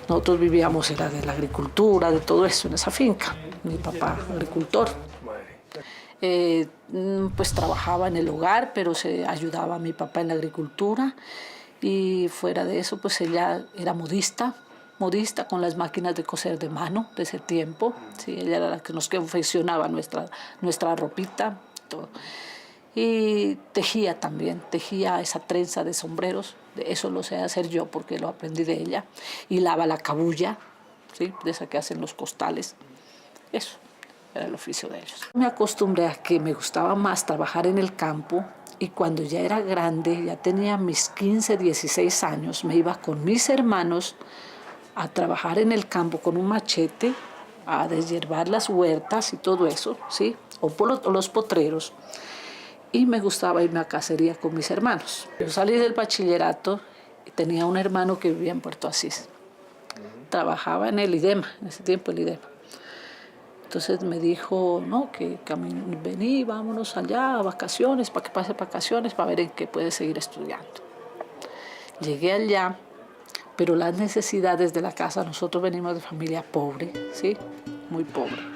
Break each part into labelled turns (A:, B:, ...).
A: Nosotros vivíamos era de la agricultura, de todo eso en esa finca. Mi papá, agricultor. Pues trabajaba en el hogar, pero se ayudaba a mi papá en la agricultura. Y fuera de eso, pues ella era modista con las máquinas de coser de mano de ese tiempo. Sí, ella era la que nos confeccionaba nuestra ropita, todo. Y tejía también, tejía esa trenza de sombreros, eso lo sé hacer yo porque lo aprendí de ella. Y lava la cabulla, ¿sí? De esa que hacen los costales, eso era el oficio de ellos. Me acostumbré a que me gustaba más trabajar en el campo y cuando ya era grande, ya tenía mis 15, 16 años, me iba con mis hermanos a trabajar en el campo con un machete, a deshiervar las huertas y todo eso, ¿sí? O por los potreros. Y me gustaba irme a cacería con mis hermanos. Yo salí del bachillerato y tenía un hermano que vivía en Puerto Asís. Trabajaba en el IDEMA, en ese tiempo el IDEMA. Entonces me dijo, no, que vení, vámonos allá a vacaciones, para que pase vacaciones, para ver en qué puede seguir estudiando. Llegué allá, pero las necesidades de la casa, nosotros venimos de familia pobre, ¿sí? Muy pobre.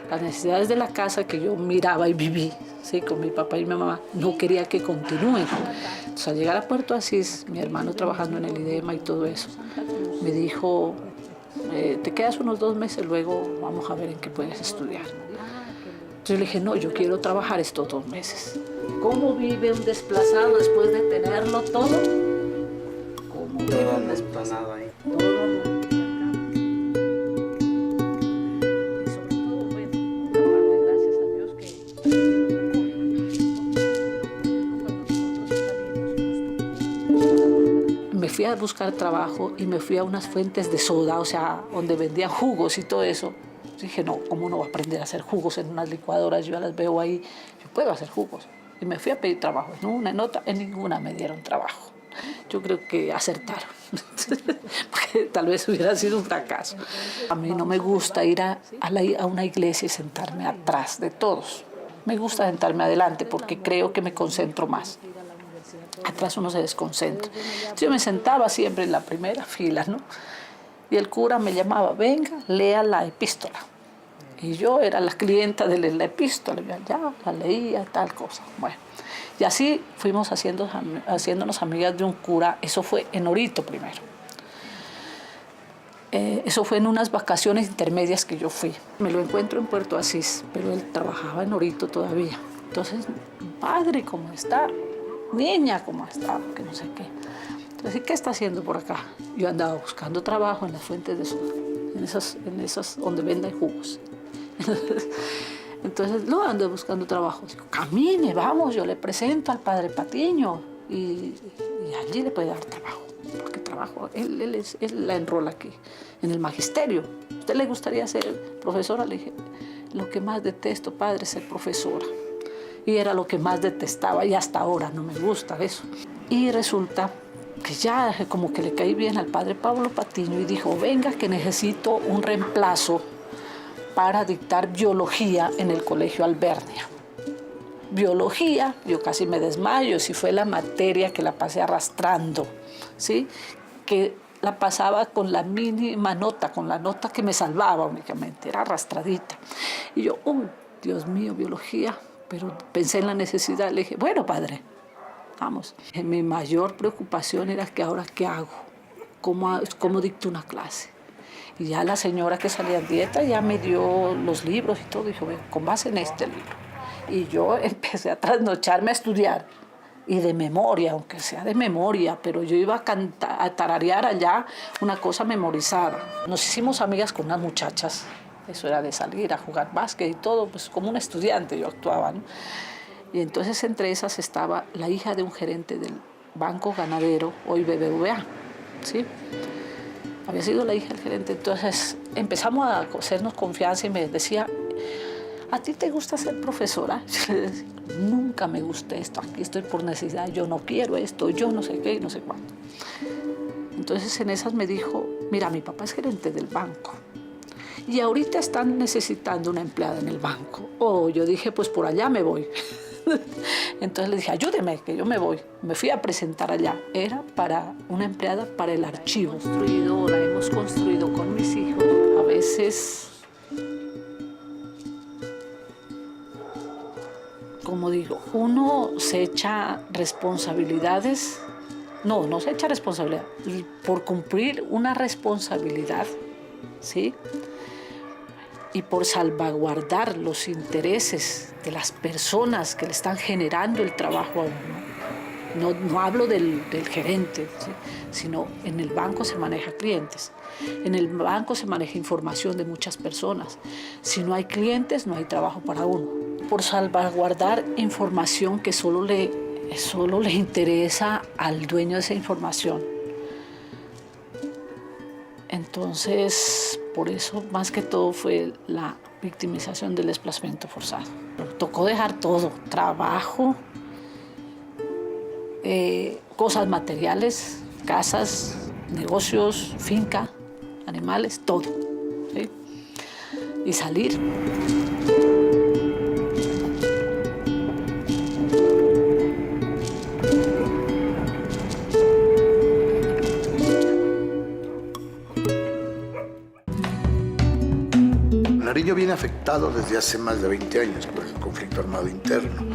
A: Las necesidades de la casa que yo miraba y viví, ¿sí? Con mi papá y mi mamá, no quería que continúen. Entonces, al llegar a Puerto Asís, mi hermano trabajando en el IDEMA y todo eso, me dijo, te quedas unos 2 meses, luego vamos a ver en qué puedes estudiar. Entonces yo le dije, no, yo quiero trabajar estos 2 meses. ¿Cómo vive un desplazado después de tenerlo todo? ¿Cómo vive un desplazado ahí? Me fui a buscar trabajo y me fui a unas fuentes de soda, o sea, donde vendían jugos y todo eso. Dije, no, ¿cómo no voy a aprender a hacer jugos en unas licuadoras? Yo ya las veo ahí, yo puedo hacer jugos. Y me fui a pedir trabajo, en una, en otra, en ninguna me dieron trabajo. Yo creo que acertaron, porque tal vez hubiera sido un fracaso. A mí no me gusta ir a una iglesia y sentarme atrás de todos. Me gusta sentarme adelante porque creo que me concentro más. Atrás uno se desconcentra. Entonces yo me sentaba siempre en la primera fila, ¿no? Y el cura me llamaba, venga, lea la epístola. Y yo era la clienta de leer la epístola, ya la leía, tal cosa. Bueno, y así fuimos haciéndonos amigas de un cura. Eso fue en Orito primero. Eso fue en unas vacaciones intermedias que yo fui. Me lo encuentro en Puerto Asís, pero él trabajaba en Orito todavía. Entonces, padre, ¿cómo está? Niña, ¿cómo está? Que no sé qué. Entonces, ¿qué está haciendo por acá? Yo andaba buscando trabajo en las fuentes de soda, en esas donde venden jugos. Entonces, no ando buscando trabajo. Digo, camine, vamos, yo le presento al padre Patiño y allí le puede dar trabajo. Porque trabajo, él la enrola aquí, en el magisterio. ¿A usted le gustaría ser profesora? Le dije, lo que más detesto, padre, es ser profesora. Y era lo que más detestaba y hasta ahora no me gusta eso. Y resulta que ya como que le caí bien al padre Pablo Patiño y dijo, venga que necesito un reemplazo para dictar biología en el Colegio Albernia. Biología, yo casi me desmayo, si fue la materia que la pasé arrastrando, ¿sí? Que la pasaba con la mínima nota, con la nota que me salvaba únicamente, era arrastradita. Y yo, Dios mío, biología. Pero pensé en la necesidad, le dije, bueno, padre, trabajamos. Mi mayor preocupación era que ahora, ¿qué hago? ¿Cómo dicto una clase? Y ya la señora que salía en dieta ya me dio los libros y todo. Dijo, con base en este libro. Y yo empecé a trasnocharme a estudiar. Y de memoria, aunque sea de memoria, pero yo iba a tararear allá una cosa memorizada. Nos hicimos amigas con unas muchachas. Eso era de salir a jugar básquet y todo, pues como un estudiante yo actuaba, ¿no? Y entonces entre esas estaba la hija de un gerente del Banco Ganadero, hoy BBVA, ¿sí? Había sido la hija del gerente. Entonces empezamos a hacernos confianza y me decía, ¿a ti te gusta ser profesora? Yo le decía, nunca me gusta esto, aquí estoy por necesidad, yo no quiero esto, yo no sé qué, no sé cuánto. Entonces en esas me dijo, mira, mi papá es gerente del banco y ahorita están necesitando una empleada en el banco. Oh, yo dije, pues por allá me voy. Entonces le dije, ayúdeme, que yo me voy. Me fui a presentar allá. Era para una empleada para el archivo. La hemos construido con mis hijos. A veces, como digo, uno se echa responsabilidades. No se echa responsabilidad. Por cumplir una responsabilidad, ¿sí? Y por salvaguardar los intereses de las personas que le están generando el trabajo a uno. No hablo del gerente, ¿sí? Sino en el banco se maneja clientes. En el banco se maneja información de muchas personas. Si no hay clientes, no hay trabajo para uno. Por salvaguardar información que solo le interesa al dueño de esa información. Entonces, por eso, más que todo, fue la victimización del desplazamiento forzado. Tocó dejar todo, trabajo, cosas materiales, casas, negocios, finca, animales, todo, ¿sí? Y salir.
B: Nariño viene afectado desde hace más de 20 años por el conflicto armado interno.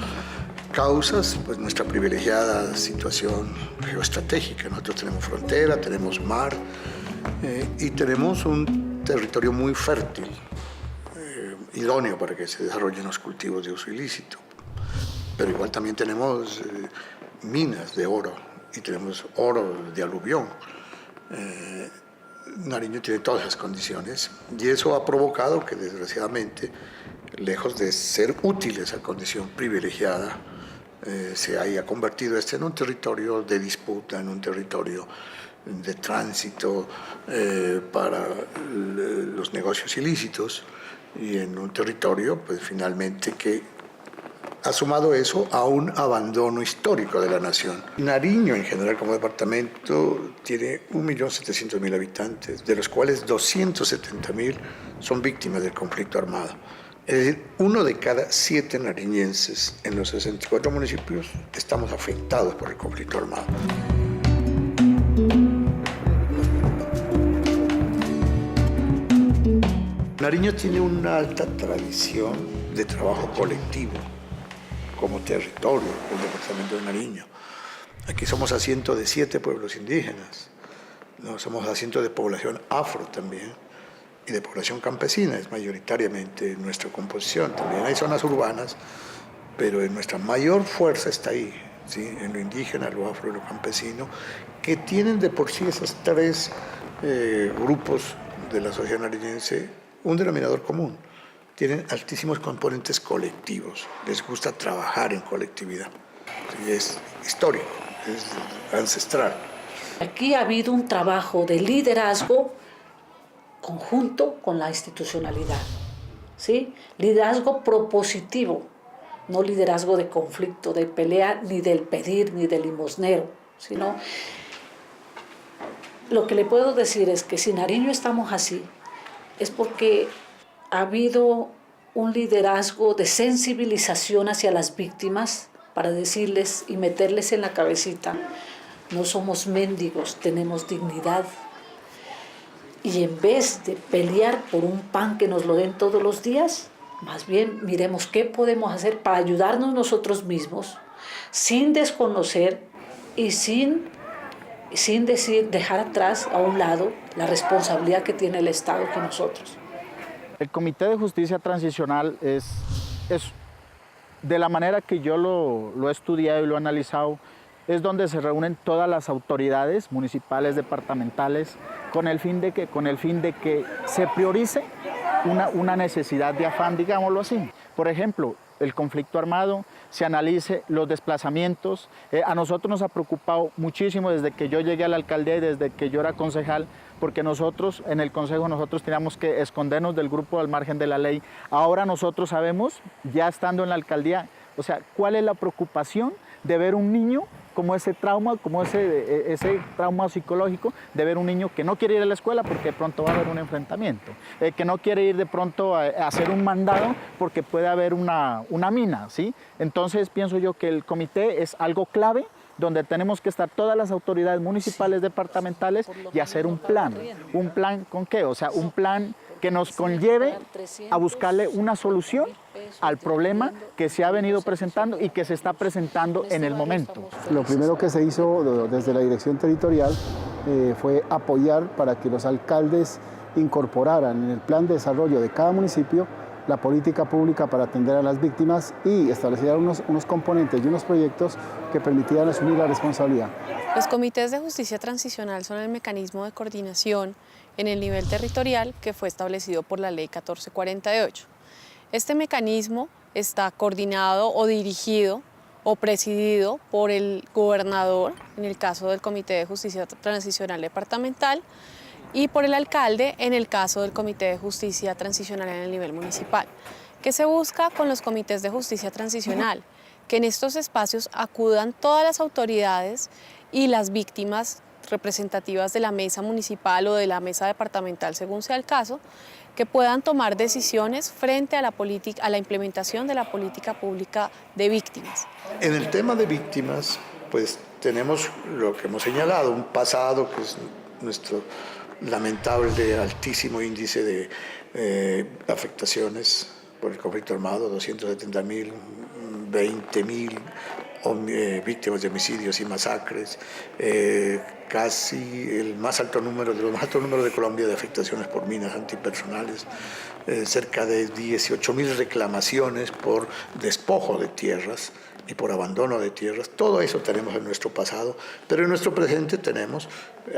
B: Causas, pues nuestra privilegiada situación geoestratégica. Nosotros tenemos frontera, tenemos mar y tenemos un territorio muy fértil, idóneo para que se desarrollen los cultivos de uso ilícito. Pero igual también tenemos minas de oro y tenemos oro de aluvión. Nariño tiene todas las condiciones y eso ha provocado que, desgraciadamente, lejos de ser útil esa condición privilegiada, se haya convertido en un territorio de disputa, en un territorio de tránsito para los negocios ilícitos y en un territorio, pues finalmente, que ha sumado eso a un abandono histórico de la nación. Nariño, en general, como departamento, tiene 1.700.000 habitantes, de los cuales 270.000 son víctimas del conflicto armado. Es decir, 1 de cada 7 nariñenses en los 64 municipios estamos afectados por el conflicto armado. Nariño tiene una alta tradición de trabajo colectivo como territorio del departamento de Nariño. Aquí somos asiento de 7 pueblos indígenas, ¿no? Somos asiento de población afro también y de población campesina, es mayoritariamente nuestra composición. También hay zonas urbanas, pero nuestra mayor fuerza está ahí, ¿sí? En lo indígena, lo afro y lo campesino, que tienen de por sí esos 3 grupos de la sociedad nariñense un denominador común. Tienen altísimos componentes colectivos, les gusta trabajar en colectividad. Es histórico, es ancestral.
A: Aquí ha habido un trabajo de liderazgo conjunto con la institucionalidad, ¿sí? Liderazgo propositivo, no liderazgo de conflicto, de pelea, ni del pedir, ni del limosnero, sino lo que le puedo decir es que si Nariño estamos así, es porque ha habido un liderazgo de sensibilización hacia las víctimas para decirles y meterles en la cabecita, no somos mendigos, tenemos dignidad. Y en vez de pelear por un pan que nos lo den todos los días, más bien miremos qué podemos hacer para ayudarnos nosotros mismos sin desconocer y sin dejar atrás a un lado la responsabilidad que tiene el Estado con nosotros.
C: El Comité de Justicia Transicional es de la manera que yo lo he estudiado y lo he analizado, es donde se reúnen todas las autoridades municipales, departamentales, con el fin de que se priorice una necesidad de afán, digámoslo así. Por ejemplo, el conflicto armado, se analice los desplazamientos. A nosotros nos ha preocupado muchísimo desde que yo llegué a la alcaldía y desde que yo era concejal, porque nosotros en el consejo teníamos que escondernos del grupo al margen de la ley. Ahora nosotros sabemos, ya estando en la alcaldía, o sea, cuál es la preocupación de ver un niño como ese trauma psicológico de ver un niño que no quiere ir a la escuela porque de pronto va a haber un enfrentamiento, que no quiere ir de pronto a hacer un mandado porque puede haber una mina, ¿sí? Entonces pienso yo que el comité es algo clave donde tenemos que estar todas las autoridades municipales, departamentales y hacer un plan. ¿Un plan con qué? O sea, un plan que nos conlleve a buscarle una solución al problema que se ha venido presentando y que se está presentando en el momento.
D: Lo primero que se hizo desde la dirección territorial fue apoyar para que los alcaldes incorporaran en el plan de desarrollo de cada municipio la política pública para atender a las víctimas y establecieran unos componentes y unos proyectos que permitieran asumir la responsabilidad.
E: Los comités de justicia transicional son el mecanismo de coordinación en el nivel territorial que fue establecido por la Ley 1448. Este mecanismo está coordinado o dirigido o presidido por el gobernador, en el caso del Comité de Justicia Transicional Departamental, y por el alcalde, en el caso del Comité de Justicia Transicional en el nivel municipal. ¿Qué se busca con los comités de justicia transicional? Que en estos espacios acudan todas las autoridades y las víctimas representativas de la mesa municipal o de la mesa departamental, según sea el caso, que puedan tomar decisiones frente a la implementación de la política pública de víctimas.
B: En el tema de víctimas, pues tenemos lo que hemos señalado, un pasado que es nuestro lamentable altísimo índice de afectaciones por el conflicto armado, 270.000, 20.000 víctimas de homicidios y masacres, casi el más alto número de Colombia de afectaciones por minas antipersonales, cerca de 18.000 reclamaciones por despojo de tierras y por abandono de tierras. Todo eso tenemos en nuestro pasado, pero en nuestro presente tenemos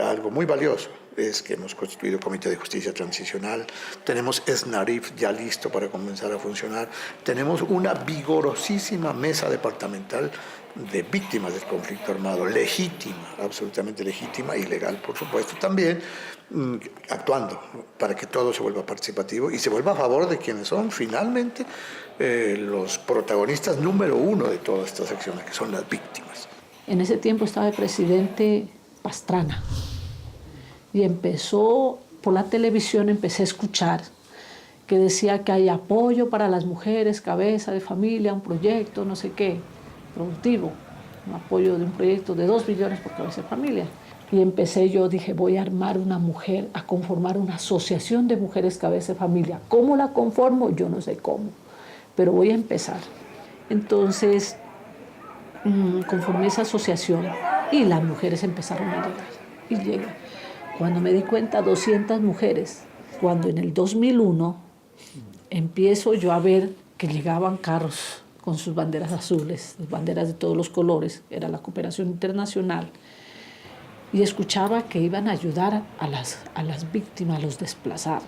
B: algo muy valioso, es que hemos constituido el Comité de Justicia Transicional, tenemos SNARIF ya listo para comenzar a funcionar, tenemos una vigorosísima mesa departamental de víctimas del conflicto armado, legítima, absolutamente legítima y legal, por supuesto, también actuando para que todo se vuelva participativo y se vuelva a favor de quienes son finalmente los protagonistas número uno de todas estas acciones, que son las víctimas.
A: En ese tiempo estaba el presidente Pastrana y empezó, por la televisión empecé a escuchar que decía que hay apoyo para las mujeres, cabeza de familia, un proyecto, no sé qué, productivo, un apoyo de un proyecto de 2 billones por cabeza de familia. Y empecé, yo dije, voy a armar a conformar una asociación de mujeres cabeza de familia. ¿Cómo la conformo? Yo no sé cómo, pero voy a empezar. Entonces, conformé esa asociación y las mujeres empezaron a llegar. Y llegan. Cuando me di cuenta, 200 mujeres. Cuando en el 2001 empiezo yo a ver que llegaban carros con sus banderas azules, banderas de todos los colores, era la cooperación internacional, y escuchaba que iban a ayudar a las víctimas, a los desplazados.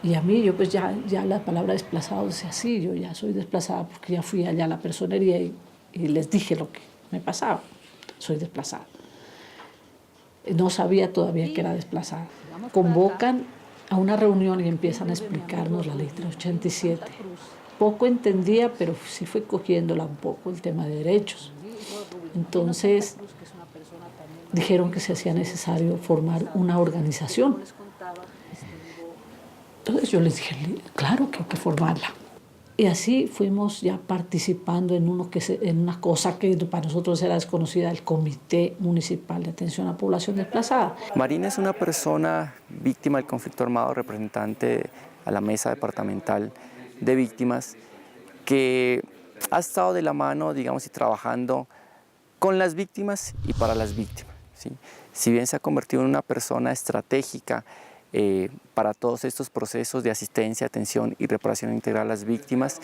A: Y a mí, yo pues ya la palabra desplazado decía así, yo ya soy desplazada porque ya fui allá a la personería y les dije lo que me pasaba, soy desplazada. No sabía todavía que era desplazada. Convocan a una reunión y empiezan a explicarnos la ley 387. Poco entendía, pero sí fue cogiéndola un poco el tema de derechos. Entonces dijeron que se hacía necesario formar una organización. Entonces yo les dije, claro que hay que formarla. Y así fuimos ya participando en una cosa que para nosotros era desconocida, el Comité Municipal de Atención a Población Desplazada.
F: Marina es una persona víctima del conflicto armado, representante a la mesa departamental de víctimas, que ha estado de la mano, digamos, y trabajando con las víctimas y para las víctimas, ¿sí? Si bien se ha convertido en una persona estratégica para todos estos procesos de asistencia, atención y reparación integral a las víctimas,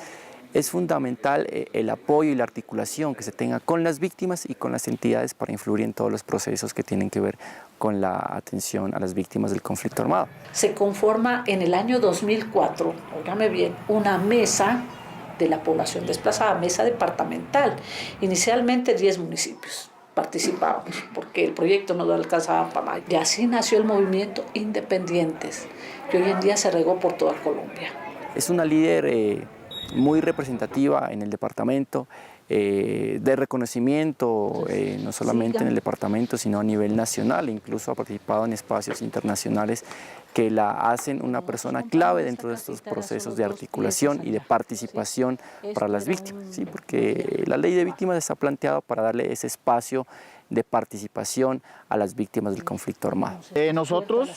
F: es fundamental el apoyo y la articulación que se tenga con las víctimas y con las entidades para influir en todos los procesos que tienen que ver con la atención a las víctimas del conflicto armado.
A: Se conforma en el año 2004, óigame bien, una mesa de la población desplazada, mesa departamental. Inicialmente 10 municipios participábamos porque el proyecto no alcanzaba para más. Y así nació el movimiento Independientes, que hoy en día se regó por toda Colombia.
F: Es una líder muy representativa en el departamento, de reconocimiento, no solamente en el departamento, sino a nivel nacional. Incluso ha participado en espacios internacionales que la hacen una persona clave dentro de estos procesos de articulación y de participación para las víctimas, ¿sí? Porque la ley de víctimas está planteada para darle ese espacio de participación a las víctimas del conflicto armado.
C: Nosotros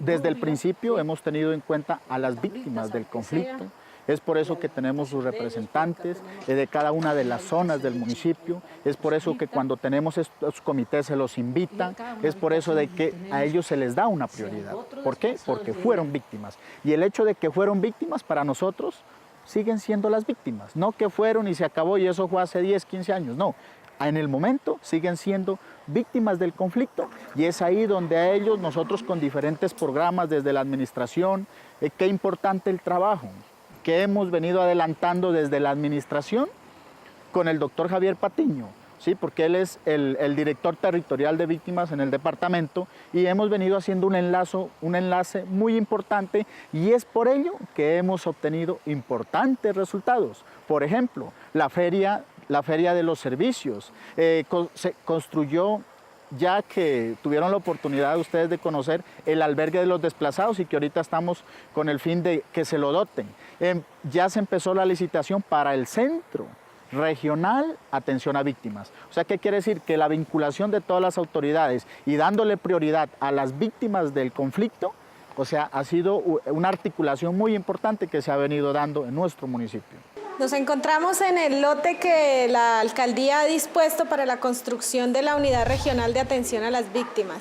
C: desde el principio hemos tenido en cuenta a las víctimas del conflicto. Es por eso que tenemos sus representantes de cada una de las zonas del municipio, es por eso que cuando tenemos estos comités se los invita, es por eso de que a ellos se les da una prioridad. ¿Por qué? Porque fueron víctimas. Y el hecho de que fueron víctimas para nosotros siguen siendo las víctimas, no que fueron y se acabó y eso fue hace 10, 15 años, no. En el momento siguen siendo víctimas del conflicto y es ahí donde a ellos nosotros con diferentes programas desde la administración, qué importante el trabajo que hemos venido adelantando desde la administración con el doctor Javier Patiño, ¿sí? Porque él es el director territorial de víctimas en el departamento y hemos venido haciendo un enlace muy importante y es por ello que hemos obtenido importantes resultados. Por ejemplo, la feria de los servicios se construyó, ya que tuvieron la oportunidad ustedes de conocer el albergue de los desplazados y que ahorita estamos con el fin de que se lo doten. Ya se empezó la licitación para el Centro Regional Atención a Víctimas. O sea, ¿qué quiere decir? Que la vinculación de todas las autoridades y dándole prioridad a las víctimas del conflicto, o sea, ha sido una articulación muy importante que se ha venido dando en nuestro municipio.
G: Nos encontramos en el lote que la alcaldía ha dispuesto para la construcción de la Unidad Regional de Atención a las Víctimas.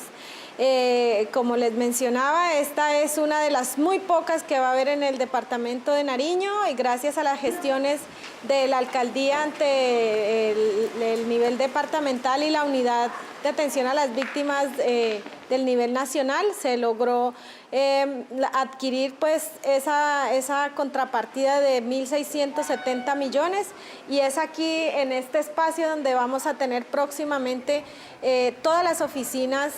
G: Como les mencionaba, esta es una de las muy pocas que va a haber en el departamento de Nariño y gracias a las gestiones de la alcaldía ante el nivel departamental y la unidad de atención a las víctimas del nivel nacional se logró adquirir pues esa contrapartida de 1.670 millones y es aquí en este espacio donde vamos a tener próximamente todas las oficinas,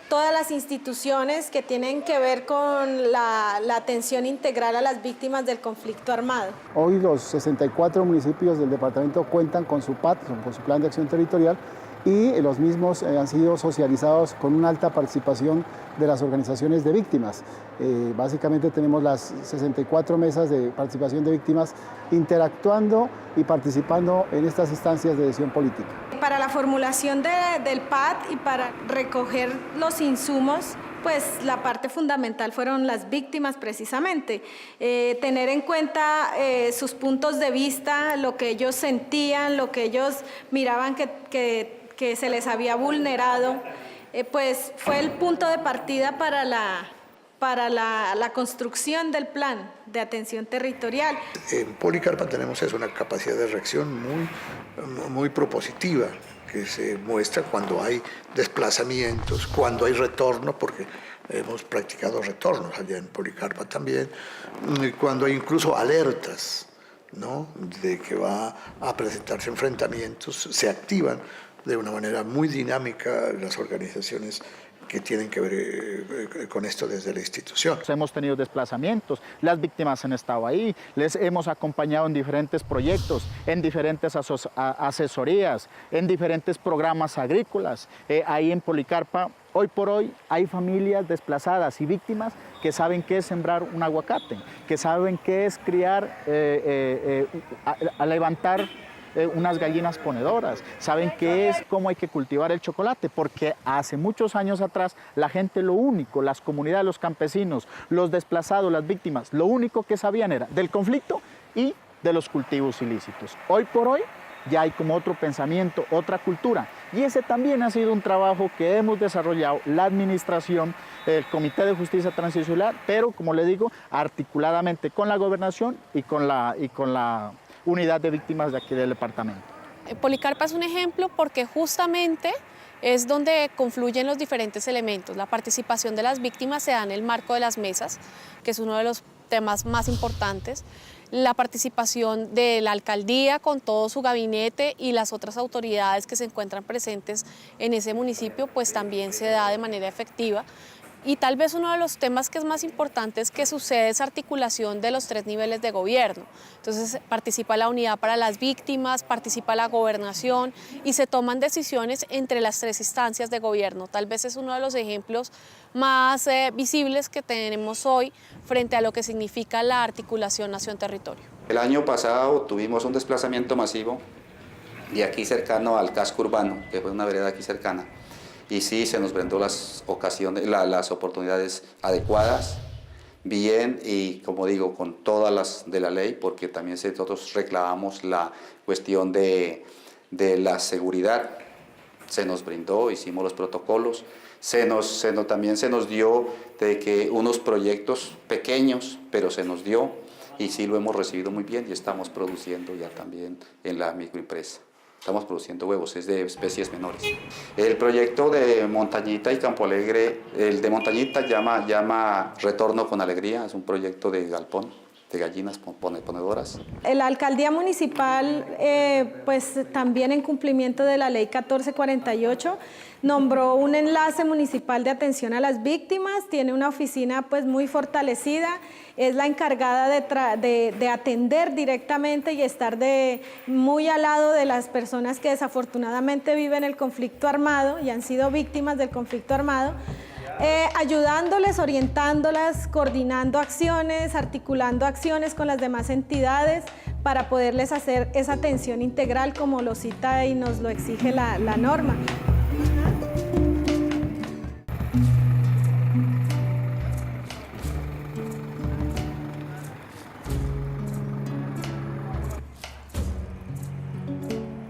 G: todas las instituciones que tienen que ver con la atención integral a las víctimas del conflicto armado.
D: Hoy los 64 municipios del departamento cuentan con su PAT, con su Plan de Acción Territorial, y los mismos han sido socializados con una alta participación de las organizaciones de víctimas. Básicamente tenemos las 64 mesas de participación de víctimas interactuando y participando en estas instancias de decisión política.
G: Para la formulación del PAT y para recoger los insumos, pues la parte fundamental fueron las víctimas precisamente. Tener en cuenta sus puntos de vista, lo que ellos sentían, lo que ellos miraban que se les había vulnerado, pues fue el punto de partida para la construcción del plan de atención territorial.
B: En Policarpa tenemos una capacidad de reacción muy propositiva que se muestra cuando hay desplazamientos, cuando hay retorno, porque hemos practicado retornos allá en Policarpa también, cuando hay incluso alertas, ¿no?, de que va a presentarse enfrentamientos, se activan de una manera muy dinámica las organizaciones que tienen que ver con esto desde la institución.
C: Hemos tenido desplazamientos, las víctimas han estado ahí, les hemos acompañado en diferentes proyectos, en diferentes asesorías, en diferentes programas agrícolas. Ahí en Policarpa, hoy por hoy, hay familias desplazadas y víctimas que saben qué es sembrar un aguacate, que saben qué es criar, a levantar unas gallinas ponedoras, saben qué es, cómo hay que cultivar el chocolate, porque hace muchos años atrás la gente lo único, las comunidades, los campesinos, los desplazados, las víctimas, lo único que sabían era del conflicto y de los cultivos ilícitos. Hoy por hoy ya hay como otro pensamiento, otra cultura. Y ese también ha sido un trabajo que hemos desarrollado la administración, el Comité de Justicia Transicional, pero como le digo, articuladamente con la gobernación y con la unidad de víctimas de aquí del departamento.
E: Policarpa es un ejemplo porque justamente es donde confluyen los diferentes elementos. La participación de las víctimas se da en el marco de las mesas, que es uno de los temas más importantes. La participación de la alcaldía con todo su gabinete y las otras autoridades que se encuentran presentes en ese municipio, pues también se da de manera efectiva. Y tal vez uno de los temas que es más importante es que sucede esa articulación de los 3 niveles de gobierno. Entonces participa la unidad para las víctimas, participa la gobernación y se toman decisiones entre las 3 instancias de gobierno. Tal vez es uno de los ejemplos más visibles que tenemos hoy frente a lo que significa la articulación nación-territorio.
H: El año pasado tuvimos un desplazamiento masivo de aquí cercano al casco urbano, que fue una vereda aquí cercana. Y sí, se nos brindó las oportunidades adecuadas, bien y como digo, con todas las de la ley, porque también nosotros reclamamos la cuestión de la seguridad. Se nos brindó, hicimos los protocolos, también se nos dio de que unos proyectos pequeños, pero se nos dio y sí lo hemos recibido muy bien y estamos produciendo ya también en la microempresa. Estamos produciendo huevos, es de especies menores. El proyecto de Montañita y Campo Alegre, el de Montañita llama Retorno con Alegría, es un proyecto de galpón, de gallinas ponedoras.
G: La alcaldía municipal, pues también en cumplimiento de la ley 1448, nombró un enlace municipal de atención a las víctimas, tiene una oficina pues muy fortalecida, es la encargada de atender directamente y estar muy al lado de las personas que desafortunadamente viven el conflicto armado y han sido víctimas del conflicto armado, ayudándoles, orientándolas, coordinando acciones, articulando acciones con las demás entidades para poderles hacer esa atención integral como lo cita y nos lo exige la norma.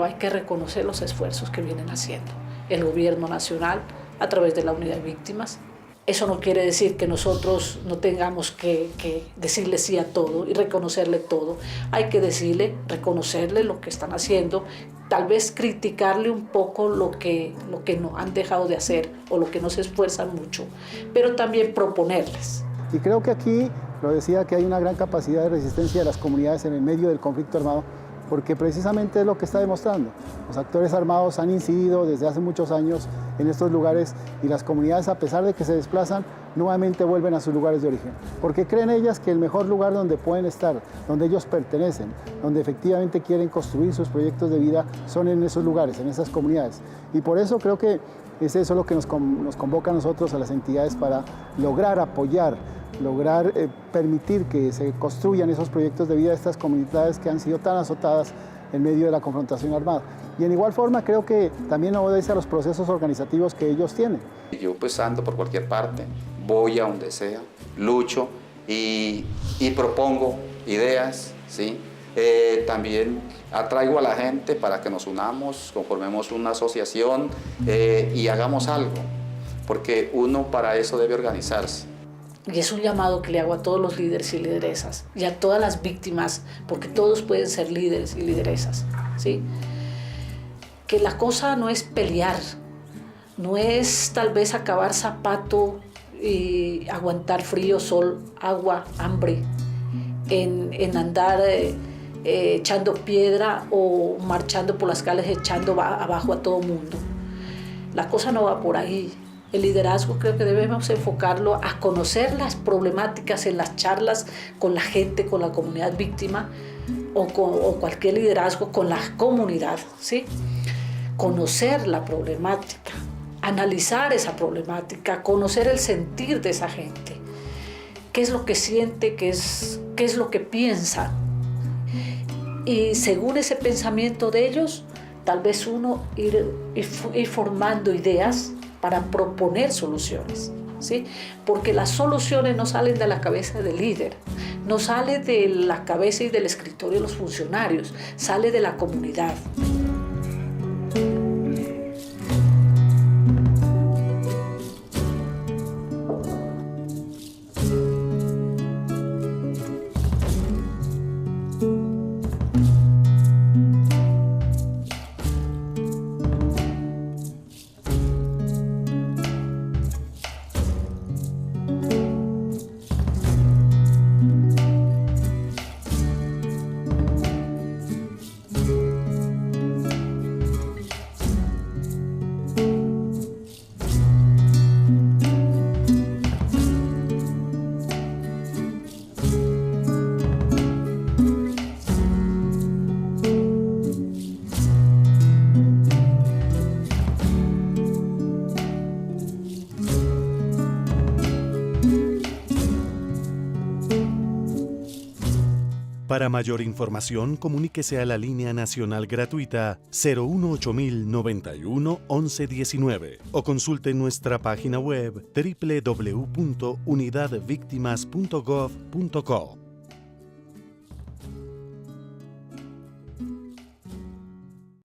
A: Hay que reconocer los esfuerzos que vienen haciendo el gobierno nacional a través de la unidad de víctimas. Eso no quiere decir que nosotros no tengamos que decirle sí a todo y reconocerle todo. Hay que decirle, reconocerle lo que están haciendo, tal vez criticarle un poco lo que no han dejado de hacer o lo que no se esfuerzan mucho, pero también proponerles.
D: Y creo que aquí, lo decía, que hay una gran capacidad de resistencia de las comunidades en el medio del conflicto armado, porque precisamente es lo que está demostrando. Los actores armados han incidido desde hace muchos años en estos lugares y las comunidades, a pesar de que se desplazan, nuevamente vuelven a sus lugares de origen, porque creen ellas que el mejor lugar donde pueden estar, donde ellos pertenecen, donde efectivamente quieren construir sus proyectos de vida, son en esos lugares, en esas comunidades. Y por eso creo que es eso lo que nos convoca a nosotros, a las entidades, para lograr apoyar, lograr permitir que se construyan esos proyectos de vida de estas comunidades que han sido tan azotadas en medio de la confrontación armada. Y en igual forma creo que también obedece a los procesos organizativos que ellos tienen.
H: Yo pues ando por cualquier parte, voy a donde sea, lucho y propongo ideas, ¿sí? También atraigo a la gente para que nos unamos, conformemos una asociación y hagamos algo, porque uno para eso debe organizarse.
A: Y es un llamado que le hago a todos los líderes y lideresas y a todas las víctimas, porque todos pueden ser líderes y lideresas, ¿sí? Que la cosa no es pelear, no es tal vez acabar zapato y aguantar frío, sol, agua, hambre, en andar echando piedra o marchando por las calles echando abajo a todo mundo. La cosa no va por ahí. El liderazgo creo que debemos enfocarlo a conocer las problemáticas en las charlas con la gente, con la comunidad víctima o cualquier liderazgo con la comunidad, ¿sí? Conocer la problemática, analizar esa problemática, conocer el sentir de esa gente, qué es lo que siente, qué es lo que piensa. Y según ese pensamiento de ellos, tal vez uno ir formando ideas para proponer soluciones. ¿sí? Porque las soluciones no salen de la cabeza del líder, no sale de la cabeza y del escritorio de los funcionarios, sale de la comunidad.
I: Para mayor información, comuníquese a la línea nacional gratuita 018-091-1119 o consulte nuestra página web www.unidadvictimas.gov.co.